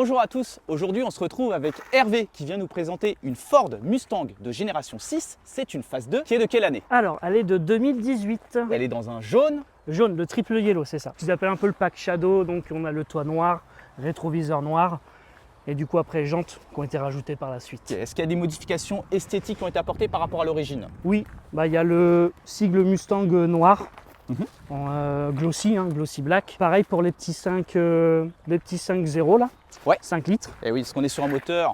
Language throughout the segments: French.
Bonjour à tous, aujourd'hui on se retrouve avec Hervé qui vient nous présenter une Ford Mustang de génération 6. C'est une phase 2 qui est de quelle année? Alors, elle est de 2018. Elle est dans un jaune. Jaune, le triple yellow, c'est ça. Ils appellent un peu le pack Shadow, donc on a le toit noir, rétroviseur noir, et du coup après jantes qui ont été rajoutées par la suite. Est-ce qu'il y a des modifications esthétiques qui ont été apportées par rapport à l'origine? Oui, il y a le sigle Mustang noir, en glossy, glossy black. Pareil pour les petits 5.0 là, Ouais. 5 litres. Et oui, parce qu'on est sur un moteur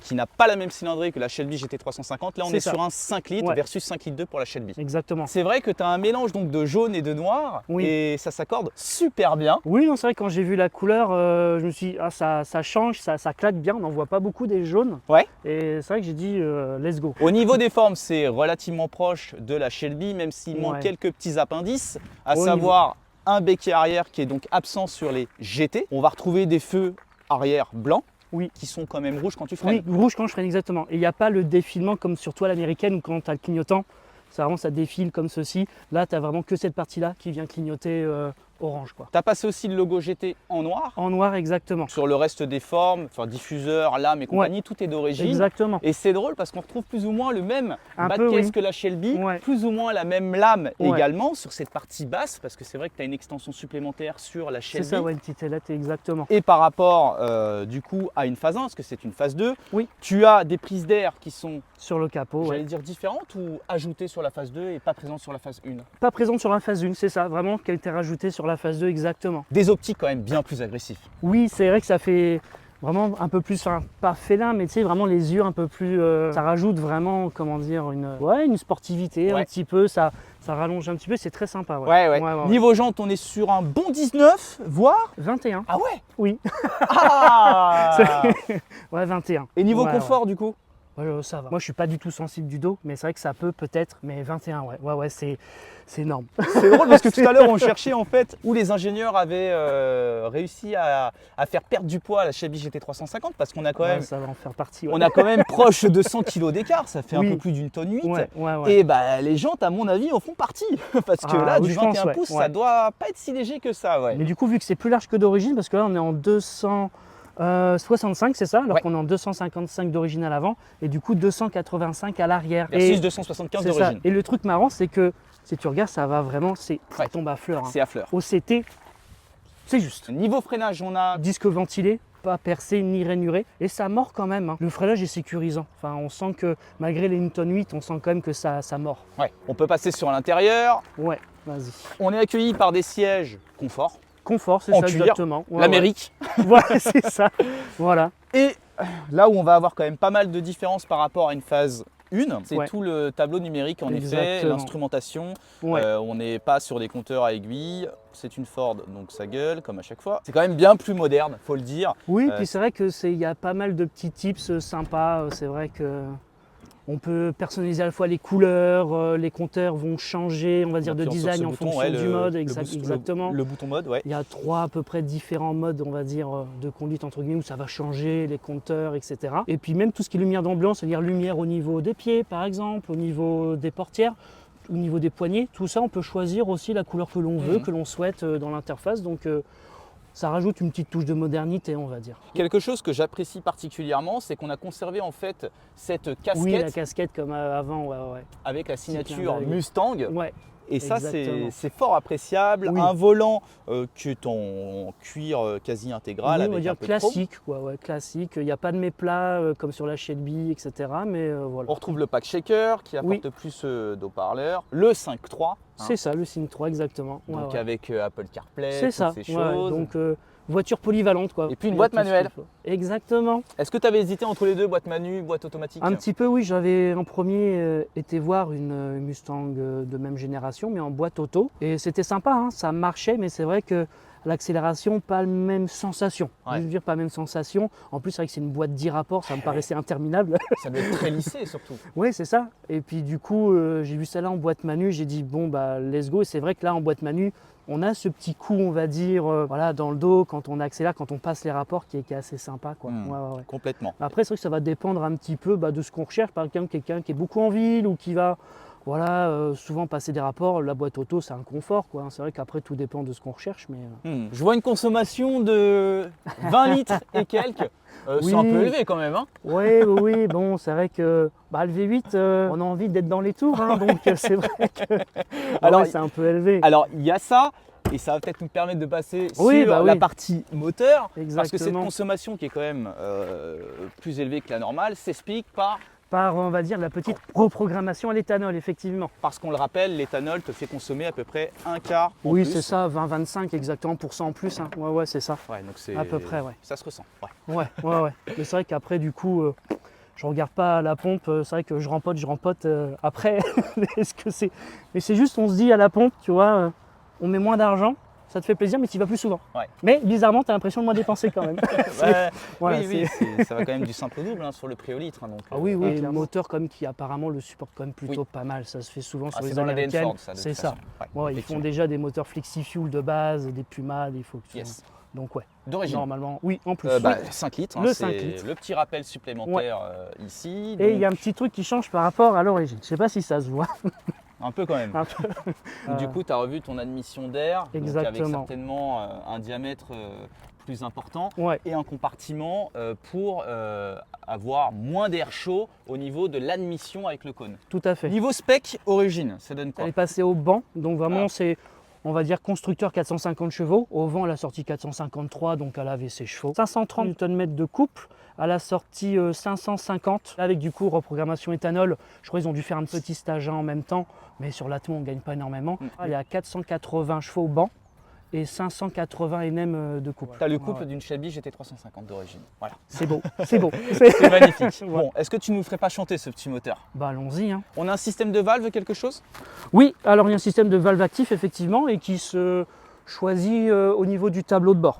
qui n'a pas la même cylindrée que la Shelby GT350. Là on est ça. sur un 5 litres Ouais. versus 5 litres 2 pour la Shelby. Exactement. C'est vrai que tu as un mélange donc de jaune et de noir, Oui. et ça s'accorde super bien. Oui, non, c'est vrai que quand j'ai vu la couleur, je me suis dit, ah, ça change, ça claque bien, on n'en voit pas beaucoup des jaunes. Ouais. Et c'est vrai que j'ai dit, let's go. Au niveau des formes, c'est relativement proche de la Shelby, même s'il manque Ouais. quelques petits appendices, à Au savoir un béquet arrière qui est donc absent sur les GT. On va retrouver des feux arrière blancs, Oui. qui sont quand même rouges quand tu freines. Oui, rouge quand je freine, exactement. Et il n'y a pas le défilement comme sur toile américaine où quand tu as le clignotant, ça défile comme ceci. Là, tu as vraiment que cette partie-là qui vient clignoter orange, quoi. Tu as passé aussi le logo GT en noir. En noir, exactement. Sur le reste des formes, enfin diffuseur, lame et compagnie, tout est d'origine. Exactement. Et c'est drôle parce qu'on retrouve plus ou moins le même Un bas peu, de caisse oui. que la Shelby, Ouais. plus ou moins la même lame Ouais. également sur cette partie basse, parce que c'est vrai que tu as une extension supplémentaire sur la C'est Shelby. ça, ouais, une petite ailette, exactement. Et par rapport du coup à une phase 1, parce que c'est une phase 2, Oui. tu as des prises d'air qui sont, Sur le capot, j'allais ouais. dire, différentes ou ajoutées sur la phase 2 et pas présentes sur la phase 1. Pas présente sur la phase 1, c'est ça, vraiment, qui a été rajoutée sur la phase 2, exactement. Des optiques quand même bien plus agressifs. Oui, c'est vrai que ça fait vraiment un peu plus, enfin, pas félin, mais tu sais, vraiment les yeux un peu plus. Ça rajoute vraiment, comment dire, une sportivité Ouais. un petit peu, ça rallonge un petit peu, c'est très sympa. Ouais. Niveau jantes, on est sur un bon 19, voire. 21, Ah ouais. oui. Ah. Ouais, 21. Et niveau Ouais, confort du coup? Ouais, ça va. Moi, je suis pas du tout sensible du dos, mais c'est vrai que ça peut-être, mais 21, ouais, c'est énorme. C'est drôle parce que tout à l'heure on cherchait en fait où les ingénieurs avaient réussi à faire perdre du poids à la Shelby GT350 parce qu'on a quand même, Ça va en faire partie. Ouais. on a quand même proche de 100 kg d'écart, ça fait un Oui. peu plus d'une tonne 8. Ouais. Et bah les jantes à mon avis en font partie parce que Ah, là oui, du je pense, 21 ouais. pouces ça Ouais. doit pas être si léger que ça, ouais. Mais du coup, vu que c'est plus large que d'origine, parce que là, on est en 265, c'est ça, alors Ouais. qu'on est en 255 d'origine à l'avant, et du coup 285 à l'arrière. Versus Et 275 c'est ça. d'origine. Et le truc marrant, c'est que si tu regardes, ça va vraiment, ça Ouais. tombe à fleur. C'est à fleur. OCT, c'est juste. Niveau freinage, on a Disque ventilé, pas percé ni rainuré, et ça mord quand même. Le freinage est sécurisant. Enfin, on sent que malgré les Newton 8, on sent quand même que ça mord. ouais, on peut passer sur l'intérieur. Ouais, vas-y. On est accueilli par des sièges confort, Confort, c'est En ça cuir, exactement. Ouais, l'Amérique. Ouais, ouais, c'est ça. Voilà. Et là où on va avoir quand même pas mal de différences par rapport à une phase 1, c'est Ouais. tout le tableau numérique en effet, Exactement. l'instrumentation. Ouais. On n'est pas sur des compteurs à aiguilles. C'est une Ford, donc ça gueule comme à chaque fois. C'est quand même bien plus moderne, faut le dire. Oui, puis c'est vrai que il y a pas mal de petits tips sympas. C'est vrai que on peut personnaliser à la fois les couleurs, les compteurs vont changer, on va dire, de Puis sur design ce en bouton, fonction ouais, du mode, boost- exactement. Le bouton mode, ouais. Il y a 3 à peu près différents modes, on va dire, de conduite entre guillemets, où ça va changer, les compteurs, etc. Et puis même tout ce qui est lumière d'ambiance, c'est-à-dire lumière au niveau des pieds, par exemple, au niveau des portières, au niveau des poignets, tout ça, on peut choisir aussi la couleur que l'on veut, que l'on souhaite dans l'interface. Donc ça rajoute une petite touche de modernité, on va dire. Quelque chose que j'apprécie particulièrement, c'est qu'on a conservé en fait cette casquette Oui, la casquette comme avant, ouais. avec la signature d'œil. Mustang. Ouais. Et ça, Exactement. c'est fort appréciable. Oui. Un volant qui est en cuir quasi intégral, Oui, on va avec dire un peu de chrome. classique, quoi, ouais, classique. Il n'y a pas de méplats comme sur la Shelby, etc. Mais voilà. On retrouve le pack shaker qui apporte Oui. plus d'haut-parleurs. Le 5.3, C'est ça, le Signe 3, exactement. Ouais, donc ouais. avec Apple CarPlay, C'est toutes ça. ces Ouais, choses. donc voiture polyvalente, quoi. Et puis une Il y a boîte tout ce qu'il manuelle. faut. Exactement. Est-ce que tu avais hésité entre les deux, boîte manu, boîte automatique? Un petit peu, oui. J'avais en premier été voir une Mustang de même génération, mais en boîte auto. Et c'était sympa, hein, ça marchait, mais c'est vrai que l'accélération, pas la même sensation. Ouais. Je veux dire, pas la même sensation. En plus, c'est vrai que c'est une boîte 10 rapports, ça me paraissait interminable. Ça doit être très lissé surtout. Oui, c'est ça. Et puis du coup, j'ai vu ça là en boîte manu, j'ai dit bon bah let's go. Et c'est vrai que là en boîte manu, on a ce petit coup, on va dire, voilà, dans le dos quand on accélère, quand on passe les rapports, qui est assez sympa, quoi. Ouais. Complètement. Après, c'est vrai que ça va dépendre un petit peu de ce qu'on recherche. Par exemple, quelqu'un qui est beaucoup en ville ou qui va Voilà, souvent passer des rapports, la boîte auto c'est un confort quoi. C'est vrai qu'après tout dépend de ce qu'on recherche, mais Je vois une consommation de 20 litres et quelques. Oui. C'est un peu élevé quand même. Hein. oui, bon, c'est vrai que le V8, on a envie d'être dans les tours, hein, donc c'est vrai que Alors, ouais, c'est un peu élevé. Alors il y a ça, et ça va peut-être nous permettre de passer Oui, sur bah la oui. partie moteur, parce que cette Exactement. consommation qui est quand même plus élevée que la normale s'explique Par, on va dire, la petite reprogrammation à l'éthanol, effectivement. parce qu'on le rappelle, l'éthanol te fait consommer à peu près un quart en Oui, plus. c'est ça, 20-25 exactement pour cent en plus. Hein. Ouais, c'est ça. Ouais, donc c'est À peu près, ouais. Ça se ressent. Ouais. Ouais. Mais c'est vrai qu'après, du coup, je regarde pas à la pompe. C'est vrai que je rempote. Après, est-ce que c'est. Mais c'est juste, on se dit à la pompe, tu vois, on met moins d'argent, ça te fait plaisir, mais tu y vas plus souvent. Ouais. Mais bizarrement, tu as l'impression de moins dépenser quand même. Ouais, Voilà, oui, ça va quand même du simple au double hein, sur le prix au litre. Hein, donc, Ah oui, et le clairement. moteur comme qui apparemment le supporte quand même plutôt pas mal. Ça se fait souvent sur C'est les dans l'ADN américaines. Ford, ça. de C'est toute ça. façon. Ouais, Ouais, ils font effectivement. déjà des moteurs FlexiFuel de base, des Puma, il faut que tu... Yes. Donc ouais, D'origine. normalement, oui, en plus. 5 litres, hein, Le c'est 5 litres. le petit rappel supplémentaire ici. Et il y a donc un petit truc qui change par rapport à l'origine. Je sais pas si ça se voit. un peu quand même. Un peu. Du coup, tu as revu ton admission d'air, donc avec Exactement. certainement un diamètre plus important Ouais, et un compartiment pour avoir moins d'air chaud au niveau de l'admission avec le cône. tout à fait. Niveau spec, origine, ça donne quoi? Elle est passée au banc, donc vraiment Ah. c'est, on va dire, constructeur 450 chevaux. Au vent, elle a sorti 453, donc elle avait ses chevaux. 530 Nm de couple. À la sortie 550, avec du coup reprogrammation éthanol. Je crois qu'ils ont dû faire un petit stage en même temps, mais sur l'Atmo on ne gagne pas énormément. Elle est à 480 chevaux au banc et 580 Nm de couple. Tu as le couple Ouais. d'une Shelby GT350 d'origine. Voilà. C'est beau, c'est beau. C'est magnifique. Ouais. Bon, est-ce que tu nous ferais pas chanter ce petit moteur? Bah allons-y. Hein. On a un système de valve, quelque chose? Oui, alors il y a un système de valve actif effectivement et qui se choisit au niveau du tableau de bord.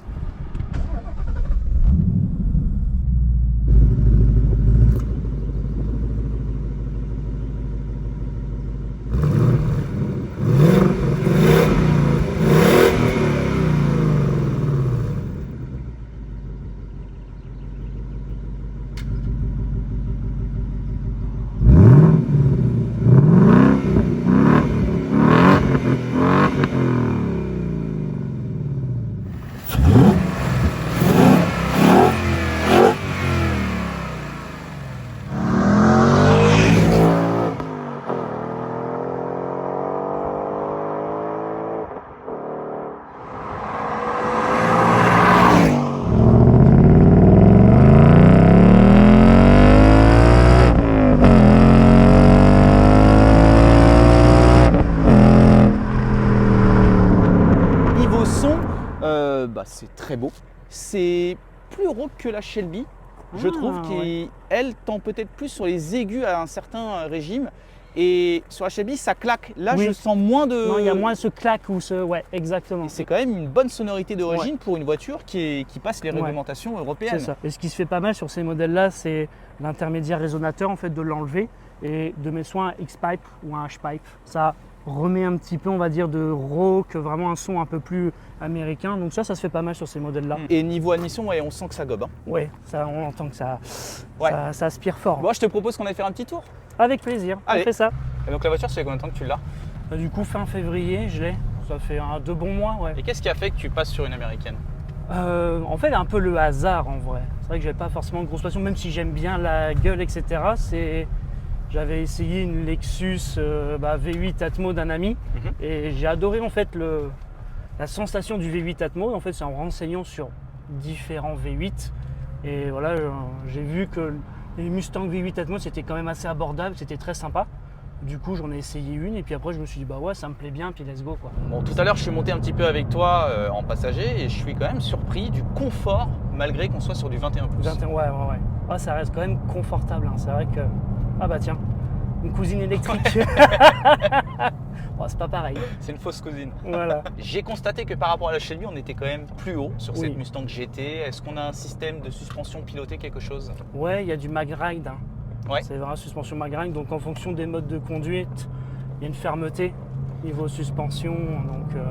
Niveau son, c'est très beau. C'est plus rauque que la Shelby, je Ah, trouve, qui elle tend peut-être plus sur les aigus à un certain régime. Et sur la Shelby, ça claque. Là, Oui. je sens moins de. Non, il y a moins ce claque ou ce... Ouais, exactement. Et c'est quand même une bonne sonorité d'origine pour une voiture qui passe les Ouais. réglementations C'est européennes. ça. Et ce qui se fait pas mal sur ces modèles-là, c'est l'intermédiaire résonateur, en fait, de l'enlever et de mettre soit un X-pipe ou un H-pipe. Ça remet un petit peu, on va dire, de rock, vraiment un son un peu plus américain. Donc ça se fait pas mal sur ces modèles-là. Et niveau admission, ouais, on sent que ça gobe. Hein. Ouais, ça, on entend que ça, Ouais. ça aspire fort. Bon, je te propose qu'on aille faire un petit tour. Avec plaisir, Allez. on fait ça. Et donc la voiture, ça fait combien de temps que tu l'as? Du coup, fin février, je l'ai. Ça fait 2 bons mois, ouais. Et qu'est-ce qui a fait que tu passes sur une américaine? En fait, un peu le hasard en vrai. C'est vrai que j'avais pas forcément de grosse passion, même si j'aime bien la gueule, etc. J'avais essayé une Lexus V8 Atmo d'un ami et j'ai adoré en fait la sensation du V8 Atmo. En fait, c'est en renseignant sur différents V8 et voilà, j'ai vu que les Mustang V8 Atmo c'était quand même assez abordable, c'était très sympa. Du coup, j'en ai essayé une et puis après, je me suis dit bah ouais, ça me plaît bien, puis let's go quoi. Bon, tout à l'heure, je suis monté un petit peu avec toi en passager et je suis quand même surpris du confort malgré qu'on soit sur du 21 pouces. 21, ouais. Ah, ça reste quand même confortable. Hein. C'est vrai que. Ah bah tiens, une cousine électrique. Bon, c'est pas pareil. C'est une fausse cousine. Voilà. J'ai constaté que par rapport à la Shelby, on était quand même plus haut sur Oui. cette Mustang GT. Est-ce qu'on a un système de suspension pilotée, quelque chose? Ouais, il y a du MagRide. Hein. Ouais. C'est vraiment suspension MagRide. Donc en fonction des modes de conduite, il y a une fermeté niveau suspension. Donc,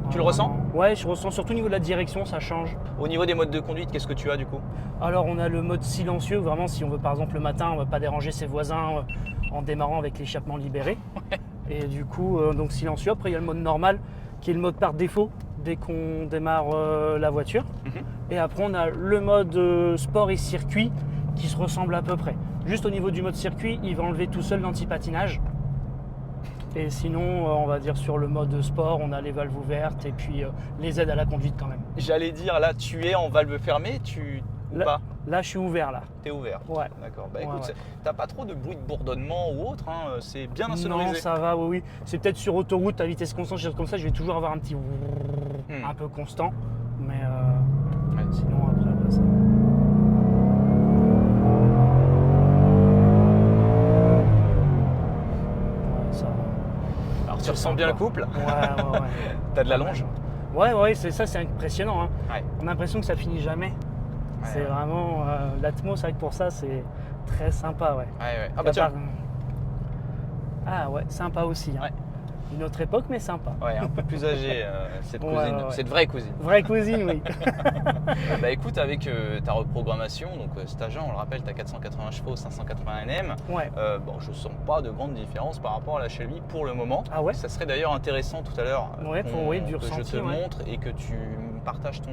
Tu le ressens? Ouais, je ressens surtout au niveau de la direction, ça change. Au niveau des modes de conduite, qu'est-ce que tu as du coup? Alors on a le mode silencieux, vraiment si on veut par exemple le matin, on ne veut pas déranger ses voisins, en démarrant avec l'échappement libéré. Et du coup, donc silencieux. Après, il y a le mode normal qui est le mode par défaut dès qu'on démarre la voiture. Et après, on a le mode sport et circuit qui se ressemble à peu près. Juste au niveau du mode circuit, il va enlever tout seul l'anti-patinage. Et sinon, on va dire sur le mode sport, on a les valves ouvertes et puis les aides à la conduite quand même. J'allais dire, là, tu es en valve fermée, ou pas? Là, je suis ouvert là. T'es ouvert? Ouais. D'accord. Bah Ouais, écoute, ouais. t'as pas trop de bruit de bourdonnement ou autre, hein, c'est bien insonorisé. Non, ça va, oui. C'est peut-être sur autoroute à vitesse constante, des choses comme ça, je vais toujours avoir un petit un peu constant. Mais sinon, après, ouais, ça... Ouais, ça... Alors tu ressens bien le couple? Ouais. T'as de la longe? Ouais, c'est ça, c'est impressionnant. Hein. Ouais. On a l'impression que ça finit jamais. C'est vraiment l'atmos, c'est vrai que pour ça c'est très sympa, ouais. Ah bah tiens. Ah ouais, sympa aussi. Hein. Ouais. Une autre époque, mais sympa. Ouais, un peu plus âgée cette Ouais, cousine, ouais. cette vraie cousine. Vraie cousine, oui. Bah écoute, avec ta reprogrammation, donc cet agent, on le rappelle, t'as 480 chevaux, 580 Nm. Ouais. Bon, je sens pas de grande différence par rapport à la Shelby pour le moment. Ah ouais. Ça serait d'ailleurs intéressant tout à l'heure Ouais, du que ressenti, je te montre et que tu partages ton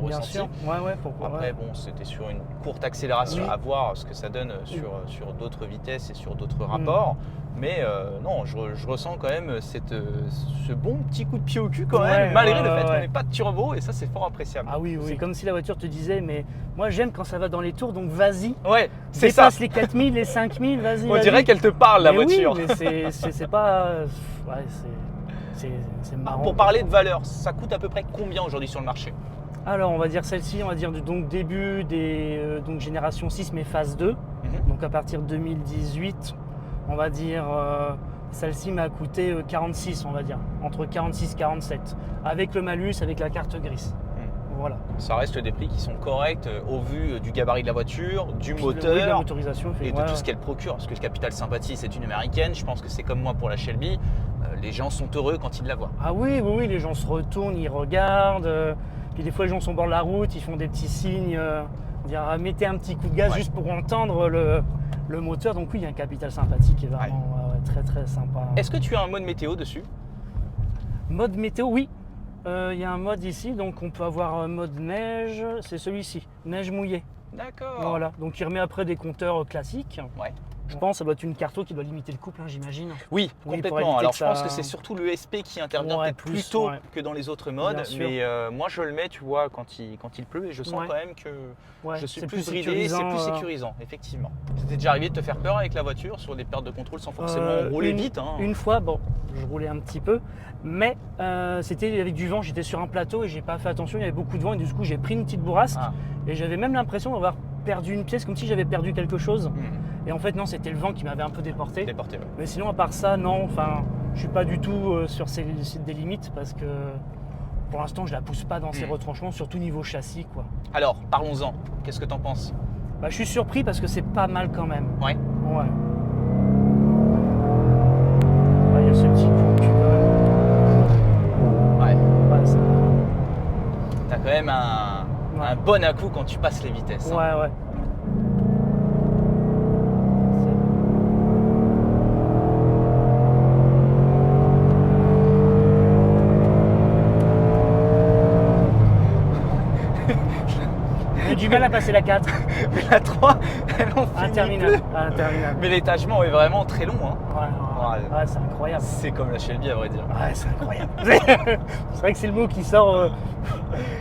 Bien ressenti. sûr. Ouais, pourquoi Après, bon, c'était sur une courte accélération, Oui. à voir ce que ça donne sur d'autres vitesses et sur d'autres rapports. Mais non, je ressens quand même ce bon petit coup de pied au cul quand même, malgré le fait qu'on n'ait pas de turbo, et ça c'est fort appréciable. Ah oui, c'est comme si la voiture te disait, mais moi j'aime quand ça va dans les tours, donc vas-y. Ouais, c'est ça. Dépasse les 4000, les 5000, vas-y. On dirait qu'elle te parle, la Mais voiture. Oui, mais c'est pas... Ouais, c'est marrant. Pour parler de valeur, ça coûte à peu près combien aujourd'hui sur le marché? Alors on va dire celle-ci, on va dire donc début des donc génération 6 mais phase 2. Donc à partir de 2018, on va dire celle-ci m'a coûté 46, on va dire, entre 46 et 47, avec le malus, avec la carte grise. Voilà. Ça reste des prix qui sont corrects au vu du gabarit de la voiture, du moteur, de la motorisation, et de tout ce qu'elle procure. Parce que le Capital Sympathie, c'est une américaine, je pense que c'est comme moi pour la Shelby, les gens sont heureux quand ils la voient. Ah oui, les gens se retournent, ils regardent, puis des fois les gens sont au bord de la route, ils font des petits signes, dire mettez un petit coup de gaz juste pour entendre le moteur. Donc oui, il y a un Capital Sympathie qui est vraiment très très sympa. Est-ce que tu as un mode météo dessus? Mode météo, oui. Il y a un mode ici, donc on peut avoir un mode neige, c'est celui-ci, neige mouillée. D'accord. Voilà, donc il remet après des compteurs classiques. Ouais. Je pense que ça doit être une carto qui doit limiter le couple, hein, j'imagine. Oui, pour complètement. éviter Alors que je pense ça- que c'est surtout l'ESP qui intervient Ouais, peut-être plus tôt que dans les autres modes. Bien sûr. Mais moi je le mets, tu vois, quand il pleut, et je sens quand même que je suis c'est plus bridé, c'est plus sécurisant, effectivement. C'était déjà arrivé de te faire peur avec la voiture sur des pertes de contrôle sans forcément rouler vite, hein. Une fois, bon, je roulais un petit peu, mais c'était avec du vent, j'étais sur un plateau et j'ai pas fait attention, il y avait beaucoup de vent et du coup j'ai pris une petite bourrasque et j'avais même l'impression d'avoir perdu une pièce, comme si j'avais perdu quelque chose. Et en fait non, c'était le vent qui m'avait un peu déporté. Déporté, ouais. Mais sinon à part ça, non, enfin, je suis pas du tout sur des limites parce que pour l'instant je la pousse pas dans ces retranchements, surtout niveau châssis quoi. Alors, parlons-en. Qu'est-ce que t'en penses? Bah, je suis surpris parce que c'est pas mal quand même. Ouais. Ouais. Il y a ce petit coup de cul quand même. Ouais, ça... T'as quand même un bon à-coup quand tu passes les vitesses. Hein. Ouais. J'ai du mal à passer la 4. Mais la 3, elle en finit Interminable. plus. Interminable. Mais l'étagement est vraiment très long. Hein. Ouais, c'est incroyable. C'est comme la Shelby à vrai dire. Ouais, c'est incroyable. C'est vrai que c'est le mot qui sort.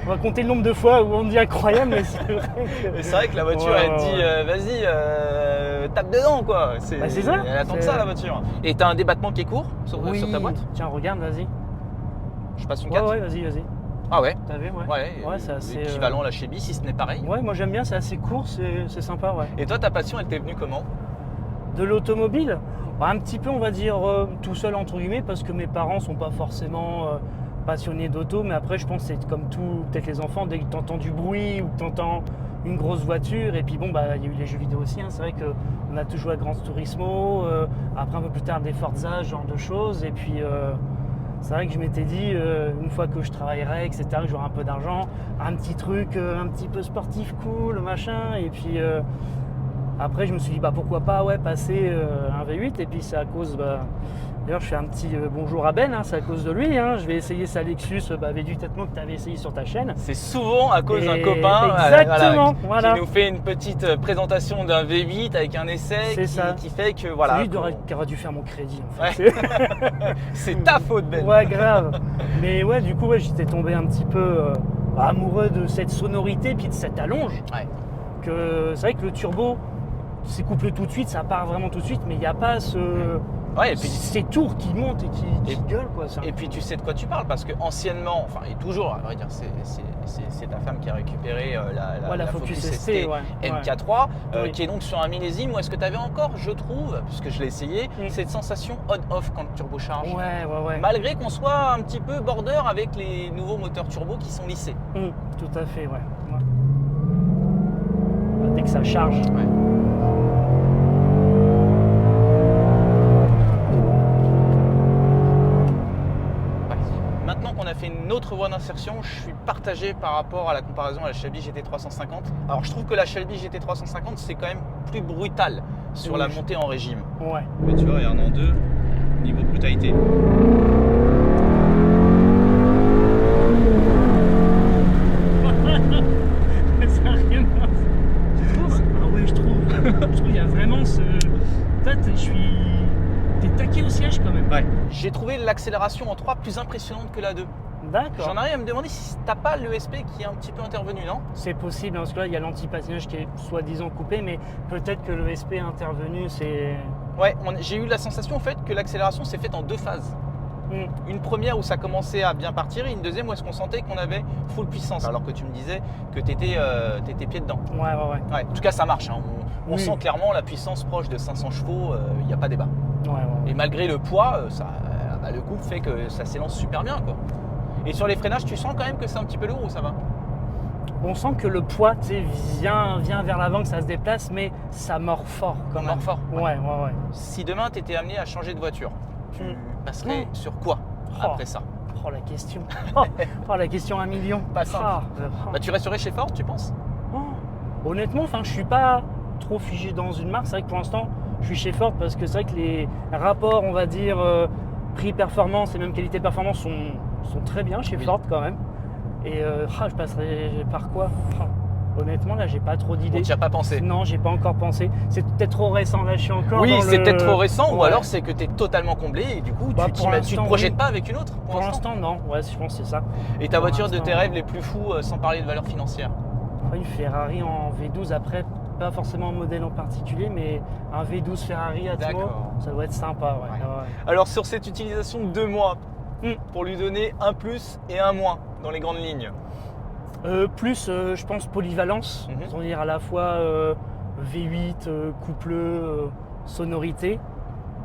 On va compter le nombre de fois où on dit incroyable, mais c'est vrai que. Mais c'est vrai que la voiture, elle te dit vas-y, tape dedans quoi. C'est ça. Elle attend de ça la voiture. Et t'as un débattement qui est court sur ta boîte? Tiens, regarde, vas-y. Je passe une 4. Ouais, vas-y. Ah ouais? T'as vu, Ouais, c'est assez. Équivalent à la Shelby si ce n'est pareil. Ouais, moi j'aime bien, c'est assez court, c'est sympa, ouais. Et toi, ta passion, elle t'est venue comment? De l'automobile? Un petit peu, on va dire, tout seul entre guillemets, parce que mes parents sont pas forcément passionnés d'auto, mais après, je pense que c'est comme tout, peut-être les enfants, dès que tu entends du bruit ou que tu entends une grosse voiture, et puis bon, bah, il y a eu les jeux vidéo aussi, hein. C'est vrai qu'on a tout joué à Gran Turismo, après un peu plus tard des Forza, ce genre de choses, et puis c'est vrai que je m'étais dit, une fois que je travaillerai, etc., que j'aurai un peu d'argent, un petit truc un petit peu sportif, cool, machin, et puis Après, je me suis dit, bah, pourquoi pas passer un V8. Et puis, c'est à cause. D'ailleurs, je fais un petit bonjour à Ben, c'est à cause de lui. Je vais essayer sa Lexus V8 Atmo que tu avais essayé sur ta chaîne. C'est souvent à cause d'un copain voilà, qui nous fait une petite présentation d'un V8 avec un essai qui fait que voilà. C'est lui qui aurait dû faire mon crédit en fait. Ouais. C'est ta faute, Ben. Ouais, grave. Mais ouais, du coup, j'étais tombé un petit peu amoureux de cette sonorité puis de cette allonge. Ouais. Que c'est vrai que le turbo, c'est couplé tout de suite, ça part vraiment tout de suite, mais il n'y a pas Ouais, et puis ces tours qui montent et qui gueulent quoi. Et puis tu sais de quoi tu parles parce que anciennement, enfin et toujours, à vrai dire, c'est ta femme qui a récupéré la Focus ST MK3, qui est donc sur un millésime où est-ce que tu avais encore, je trouve, puisque je l'ai essayé, cette sensation on-off quand le turbo charge. Ouais. Malgré qu'on soit un petit peu border avec les nouveaux moteurs turbo qui sont lissés. Tout à fait, ouais. Dès que ça charge. Ouais. Maintenant qu'on a fait une autre voie d'insertion, je suis partagé par rapport à la comparaison à la Shelby GT350. Alors je trouve que la Shelby GT350 c'est quand même plus brutal sur la montée en régime. Ouais. Mais tu vois, regarde en deux, niveau brutalité. Ça n'a rien à voir. Tu trouves? Ah ouais, je trouve. Je trouve qu'il y a vraiment ce... T'es taqué au siège quand même. Ouais. J'ai trouvé l'accélération en 3 plus impressionnante que la 2. D'accord. J'en arrive à me demander si t'as pas l'ESP qui est un petit peu intervenu, non? C'est possible, parce que là, il y a l'anti-patinage qui est soi-disant coupé, mais peut-être que l'ESP est intervenu, c'est... Ouais, j'ai eu la sensation en fait que l'accélération s'est faite en 2 phases. Une première où ça commençait à bien partir et une deuxième où est-ce qu'on sentait qu'on avait full puissance, alors que tu me disais que tu étais pied dedans. Ouais. En tout cas, ça marche. On sent clairement la puissance proche de 500 chevaux, il n'y a pas débat. Ouais. Et malgré le poids, le couple fait que ça s'élance super bien, quoi. Et sur les freinages, tu sens quand même que c'est un petit peu lourd ou ça va? On sent que le poids vient vers l'avant, que ça se déplace, mais ça mord fort quand même. Ouais. Si demain tu étais amené à changer de voiture, tu passerais sur quoi après ça? La question. La question 1 million. Pas simple. Tu resterais chez Ford, tu penses? Honnêtement, je suis pas trop figé dans une marque. C'est vrai que pour l'instant, je suis chez Ford parce que c'est vrai que les rapports, on va dire, prix-performance et même qualité-performance sont très bien chez Ford quand même. Et je passerais par quoi? Honnêtement, là, j'ai pas trop d'idées. Tu n'y as pas pensé? Non, j'ai pas encore pensé. C'est peut-être trop récent. Là, je suis encore. Oui, c'est peut-être trop récent, ou alors c'est que tu es totalement comblé et du coup, tu te projettes pas avec une autre? Pour l'instant, non. Ouais, je pense que c'est ça. Et ta voiture de tes rêves les plus fous, sans parler de valeur financière? Une Ferrari en V12, après, pas forcément un modèle en particulier, mais un V12 Ferrari Atmo, ça doit être sympa. Ouais. Alors, sur cette utilisation de 2 mois, pour lui donner un plus et un moins dans les grandes lignes? Je pense polyvalence, c'est-à-dire à la fois V8, coupleux, sonorité,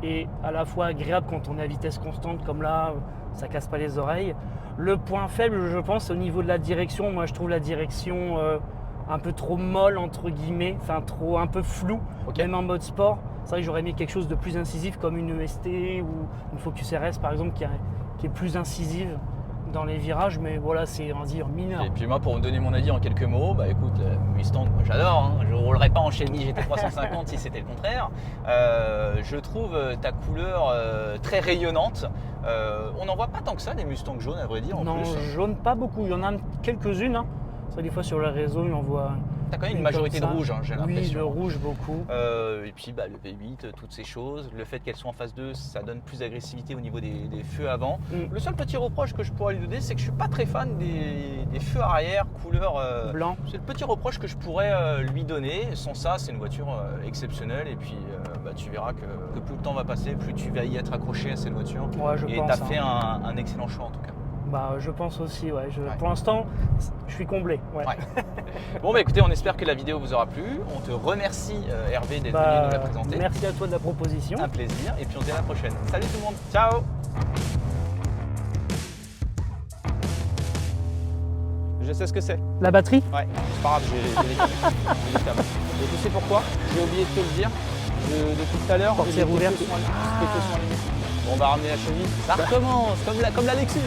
et à la fois agréable quand on est à vitesse constante, comme là, ça casse pas les oreilles. Le point faible, je pense, au niveau de la direction. Moi, je trouve la direction un peu trop molle, entre guillemets, un peu floue, même en mode sport. C'est vrai que j'aurais aimé quelque chose de plus incisif, comme une EST ou une Focus RS, par exemple, qui est plus incisive dans les virages, mais voilà, c'est on va dire mineur. Et puis moi, pour me donner mon avis en quelques mots, écoute, Mustang, moi j'adore, je ne roulerais pas en Shelby GT350 si c'était le contraire. Je trouve ta couleur très rayonnante. On n'en voit pas tant que ça des Mustangs jaunes, à vrai dire. Non, jaune pas beaucoup, il y en a quelques-unes. Ça, des fois sur les réseaux, on voit. T'as quand même une majorité de rouge, j'ai l'impression. Oui, le rouge beaucoup. Et puis le V8, toutes ces choses. Le fait qu'elles soient en phase 2, ça donne plus d'agressivité au niveau des feux avant. Le seul petit reproche que je pourrais lui donner, c'est que je suis pas très fan des feux arrière couleur blanc. C'est le petit reproche que je pourrais lui donner. Sans ça, c'est une voiture exceptionnelle. Et puis tu verras que plus le temps va passer, plus tu vas y être accroché à cette voiture. Ouais, et tu as fait un excellent choix en tout cas. Je pense aussi, Pour l'instant, je suis comblé. Bon, écoutez, on espère que la vidéo vous aura plu. On te remercie, Hervé, d'être venu nous la présenter. Merci à toi de la proposition. Un plaisir. Et puis on se dit à la prochaine. Salut tout le monde. Ciao. Je sais ce que c'est. La batterie? Ouais, c'est pas grave, j'ai les câbles. Et tu sais pourquoi? J'ai oublié de te le dire depuis tout à l'heure. Portière ouverte. Bon, on va ramener la cheville. Ça recommence, comme la Lexus.